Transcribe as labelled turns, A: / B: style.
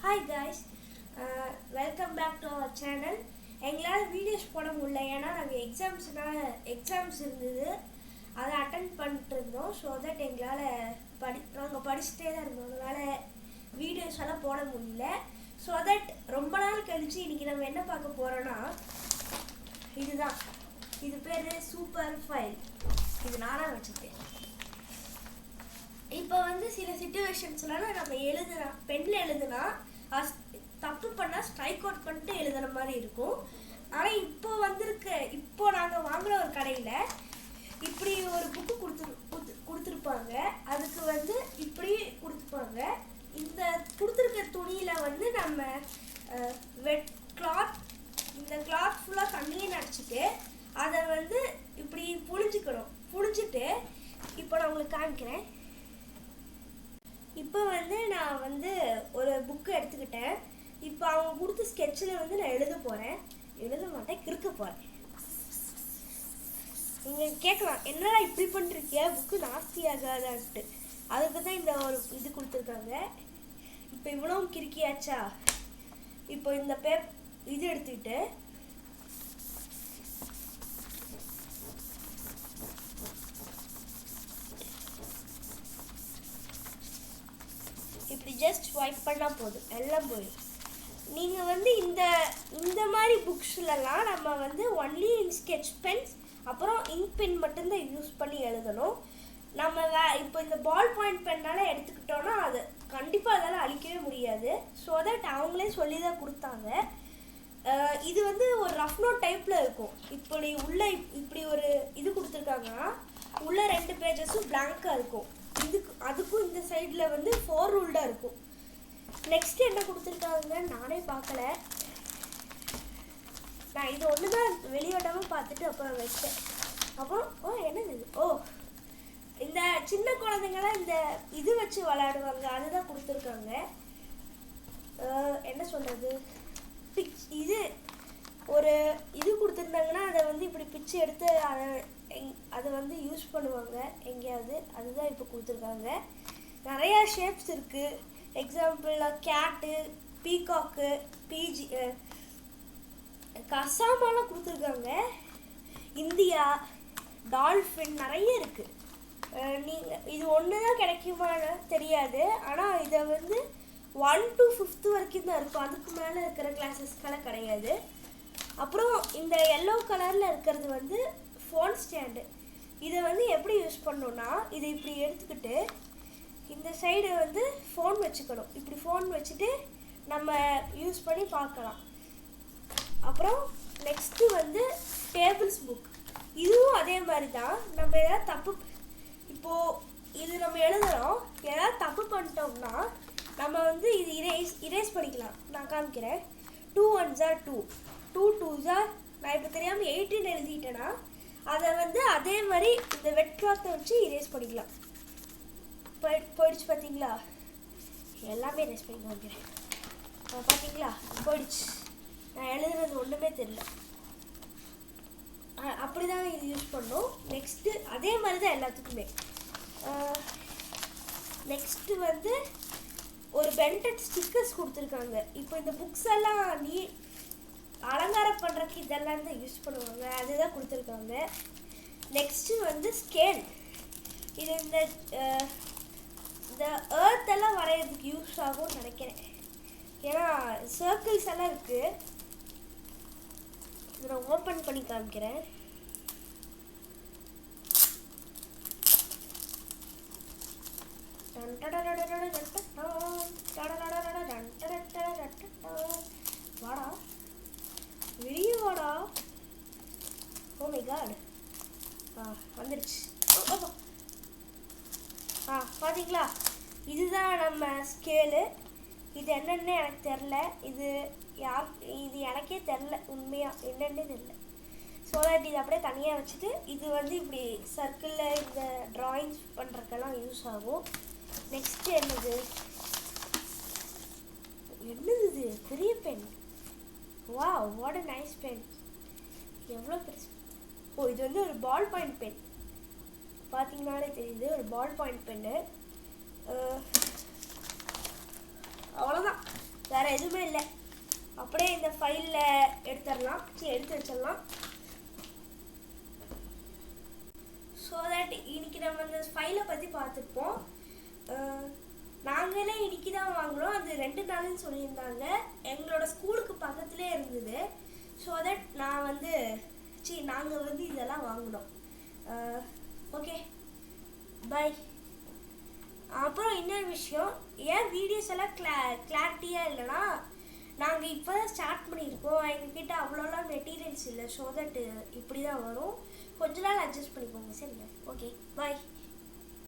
A: Hi guys, welcome back to our channel. எங்களால் videos போட முடியல, ஏன்னா நாங்கள் எக்ஸாம்ஸ் இருந்தது, அதை அட்டன் பண்ணிட்டு இருந்தோம். ஸோ தட் எங்களால் நாங்கள் படிச்சுட்டே தான் இருந்தோம், அதனால் வீடியோஸ் எல்லாம் போட முடியல. ஸோ தட் ரொம்ப நாள் கழிச்சு இன்றைக்கி நம்ம என்ன பார்க்க போகிறோன்னா, இது பேர் சூப்பர் ஃபைல். இது நானாக வச்சுருக்கேன். இப்போ சில சிச்சுவேஷன்ஸ்லாம் நம்ம பெண்ணில் எழுதுனா தப்பு பண்ணால் ஸ்ட்ரைக் அவுட் பண்ணிட்டு எழுதுன மாதிரி இருக்கும். ஆனால் இப்போ நாங்கள் வாங்குகிற ஒரு கடையில் இப்படி ஒரு புக்கு கொடுத்துருப்பாங்க. அதுக்கு இப்படி கொடுத்துருப்பாங்க. இந்த கொடுத்துருக்க துணியில் நம்ம இந்த கிளாத் ஃபுல்லாக தண்ணியை நடிச்சிட்டு அதை இப்படி புழிஞ்சிட்டு இப்போ நான் உங்களுக்கு காமிக்கிறேன். இப்போ நான் ஒரு புக்கு எடுத்துக்கிட்டேன். இப்போ அவங்க கொடுத்த ஸ்கெட்சில் நான் எழுத மாட்டேன், கிறுக்க போகிறேன். நீங்கள் கேட்கலாம், என்னடா இப்படி பண்ணிருக்கியா, புக்கு நாஸ்தி ஆகாதான்ட்டு. அதுக்கு தான் இந்த ஒரு இது கொடுத்துருக்காங்க. இப்போ இவ்வளோ கிறுக்கியாச்சா, இப்போ இந்த இது எடுத்துக்கிட்டு இப்படி ஜஸ்ட் ஸ்வைப் பண்ணால் போதும், எல்லாம் போயிடும். நீங்கள் இந்த மாதிரி புக்ஸ்லலாம் நம்ம ஒன்லி ஸ்கெட்ச் பென்ஸ் அப்புறம் இங்க் பென் மட்டும்தான் யூஸ் பண்ணி எழுதணும். நம்ம இப்போ இந்த பால் பாயிண்ட் பென்னால் எடுத்துக்கிட்டோன்னா அது கண்டிப்பாக அதால் அழிக்கவே முடியாது. ஸோ தட் அவங்களே சொல்லி தான் கொடுத்தாங்க. இது ஒரு ரஃப் நோட் டைப்பில் இருக்கும். இப்படி ஒரு இது கொடுத்துருக்காங்கன்னா உள்ள 2 பேஜஸும் பிளாங்காக இருக்கும். அதுக்கும் இந்த சைடில் 4 ரூல்டாக இருக்கும். நெக்ஸ்ட் என்ன கொடுத்துருக்காங்க நானே பார்க்கல. நான் இது ஒன்று தான் வெளியோட்டமாக பார்த்துட்டு அப்புறம் வச்சேன். அப்புறம் என்னது இந்த சின்ன குழந்தைங்களாம் இந்த இது வச்சு விளையாடுவாங்க, அதுதான் கொடுத்துருக்காங்க. என்ன சொல்கிறது, ஒரு இது கொடுத்துருந்தாங்கன்னா அதை இப்படி பிச்சு எடுத்து அதை யூஸ் பண்ணுவாங்க எங்கேயாவது. அதுதான் இப்போ கொடுத்துருக்காங்க. நிறையா ஷேப்ஸ் இருக்குது. எக்ஸாம்பிளாக கேட்டு, பீகாக்கு, கசாமாலாம் கொடுத்துருக்காங்க. இந்தியா, டால்ஃபின் நிறைய இருக்குது. நீங்கள் இது ஒன்று தான் கிடைக்குமான்னு தெரியாது. ஆனால் இதை 1 to 5th வரைக்கும் தான் இருக்கும். அதுக்கு மேலே இருக்கிற கிளாஸஸ்க்கெல்லாம் கிடையாது. அப்புறம் இந்த எல்லோ கலரில் இருக்கிறது ஃபோன் ஸ்டாண்டு. இதை எப்படி யூஸ் பண்ணணுன்னா, இதை இப்படி எடுத்துக்கிட்டு இந்த சைடு ஃபோன் வச்சுக்கணும். இப்படி ஃபோன் வச்சுட்டு நம்ம யூஸ் பண்ணி பார்க்கலாம். அப்புறம் நெக்ஸ்ட்டு டேபிள்ஸ் புக். இதுவும் அதே மாதிரி தான். நம்ம ஏதாவது இது நம்ம எழுதுகிறோம், ஏதாவது தப்பு பண்ணிட்டோம்னா நம்ம இது இரேஸ் பண்ணிக்கலாம். நான் காமிக்கிறேன். 2 1s are 2, 2 2s are, நான் இப்போ தெரியாமல் 18 எழுதிட்டேன்னா அதை அதே மாதிரி இந்த வெட் கிளாத்தை வச்சு இரேஸ் பண்ணிக்கலாம். போயிடுச்சு பார்த்தீங்களா, எல்லாமே இரேஸ் பண்ணி காமிக்கிறேன். பார்த்தீங்களா, போயிடுச்சு. நான் எழுதுறது ஒன்றுமே தெரியல. அப்படி தான் இது யூஸ் பண்ணோம். நெக்ஸ்ட்டு அதே மாதிரி தான் எல்லாத்துக்குமே. நெக்ஸ்ட்டு ஒரு பென்டட் ஸ்டிக்கர்ஸ் கொடுத்துருக்காங்க. இப்போ இந்த புக்ஸ் எல்லாம் அலங்காரம் பண்ணுறதுக்கு இதெல்லாம் தான் யூஸ் பண்ணுவாங்க, அதுதான் கொடுத்துருக்காங்க. Next scale. இது இந்த எர்த்தெல்லாம் வரைகிறதுக்கு யூஸ் ஆகும்னு நினைக்கிறேன். ஏன்னா சர்க்கிள்ஸ் எல்லாம் இருக்குது. இதை நான் ஓப்பன் பண்ணி காமிக்கிறேன். வாடா வெளியே வாடா. ஓ மை காட், வந்துடுச்சு. பார்த்தீங்களா, இதுதான் நம்ம ஸ்கேலு. இது என்னென்னு எனக்கு தெரில. இது எனக்கே தெரில, உண்மையாக என்னென்னே தெரில. ஸோ தட் இது அப்படியே தனியாக வச்சுட்டு இது இப்படி சர்க்கிளில் இந்த ட்ராயிங்ஸ் பண்ணுறதுக்கெல்லாம் யூஸ் ஆகும். நெக்ஸ்ட்டு என்னது இது பெரிய pen. Wow, what a nice pen. எவ்வளோ பெருசு. இது ஒரு பால் பாயிண்ட் பென். பார்த்தீங்கன்னாலே தெரியுது, ஒரு பால் பாயிண்ட் பென்னு. அவ்வளோதான், வேறு வேறு எதுவுமே இல்லை. அப்படியே இந்த ஃபைலில் எடுத்து வச்சிடலாம். ஸோ தட் இன்னைக்கு நம்ம இந்த ஃபைலை பற்றி பார்த்துப்போம். நாங்களே இன்னைக்கு தான் வாங்கினோம். அது 2 நாள்னு சொல்லியிருந்தாங்க. எங்களோட ஸ்கூலுக்கு பக்கத்துலேயே இருந்தது. ஸோ தட் நாங்கள் வந்து இதெல்லாம் வாங்கினோம். Okay bye. அப்புறம் இன்னொரு விஷயம், ஏன் வீடியோஸ் எல்லாம் கிளாரிட்டியாக இல்லைன்னா, நாங்கள் இப்போ தான் ஸ்டார்ட் பண்ணியிருக்கோம். எங்ககிட்ட அவ்வளோலாம் மெட்டீரியல்ஸ் இல்லை. ஸோ தட் இப்படி தான் வரும். கொஞ்ச நாள் அட்ஜஸ்ட் பண்ணிக்கோங்க. சரிங்க, ஓகே பாய்.